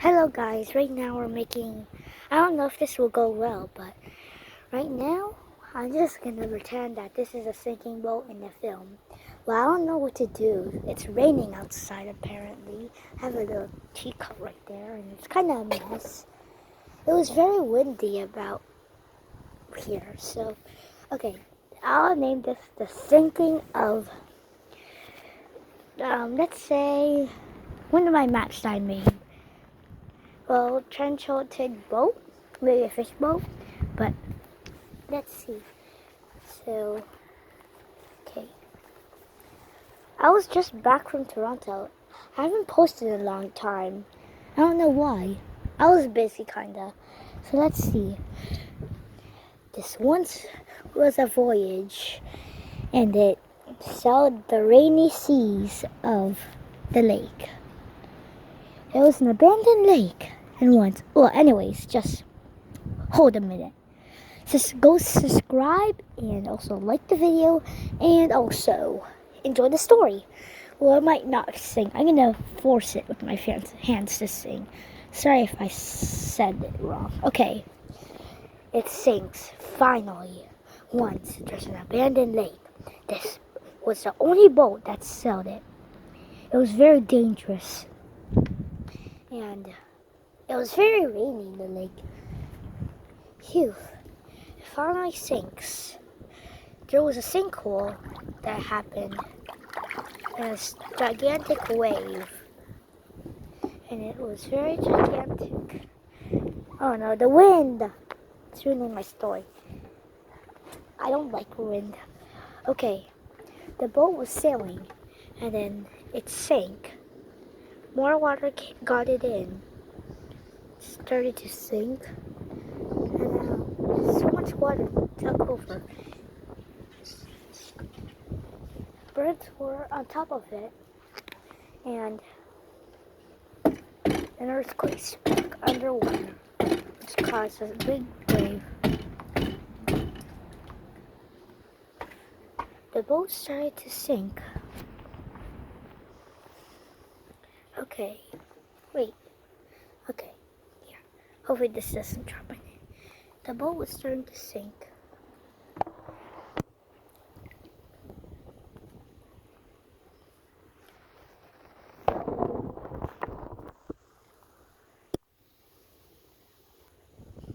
Hello guys, right now we're making, I don't know if this will go well, but right now I'm just gonna pretend that this is a sinking boat in the film. Well, I don't know what to do. It's raining outside apparently. I have a little teacup right there and it's kind of a mess. It was very windy about here, so okay. I'll name this the sinking of, let's say, when did my match sign made? Well, trench-coated boat, maybe a fish boat, but let's see. So, okay. I was just back from Toronto. I haven't posted in a long time. I don't know why. I was busy, kinda. So let's see. This once was a voyage, and it sailed the rainy seas of the lake. It was an abandoned lake, and anyways, just hold a minute. Just go subscribe and also like the video and also enjoy the story. Well, I might not sing. I'm gonna force it with my hands to sing. Sorry if I said it wrong. Okay. It sinks finally. Once there's an abandoned lake. This was the only boat that sailed it. It was very dangerous. And it was very rainy in the lake. Phew. It finally sinks. There was a sinkhole that happened and a gigantic wave. And it was very gigantic. Oh no, the wind! It's ruining my story. I don't like wind. Okay, the boat was sailing and then it sank. More water got it in. It started to sink. And so much water took over. Birds were on top of it, and an earthquake struck underwater, which caused a big wave. The boat started to sink. Okay, wait. Okay, here. Hopefully this doesn't drop in it. The boat was starting to sink.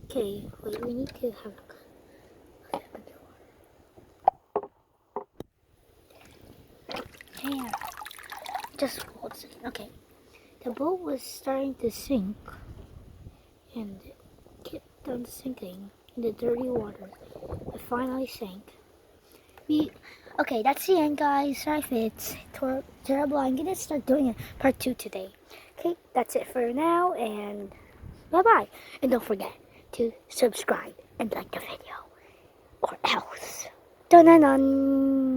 Okay, wait, we need to have a look underwater. Yeah, just hold it. Okay, the boat was starting to sink, and it kept on sinking in the dirty water. It finally sank. Okay, that's the end, guys. Sorry if it's terrible. I'm gonna start doing a part 2 today. Okay, that's it for now, and bye-bye. And don't forget to subscribe and like the video, or else. Dun-dun-dun!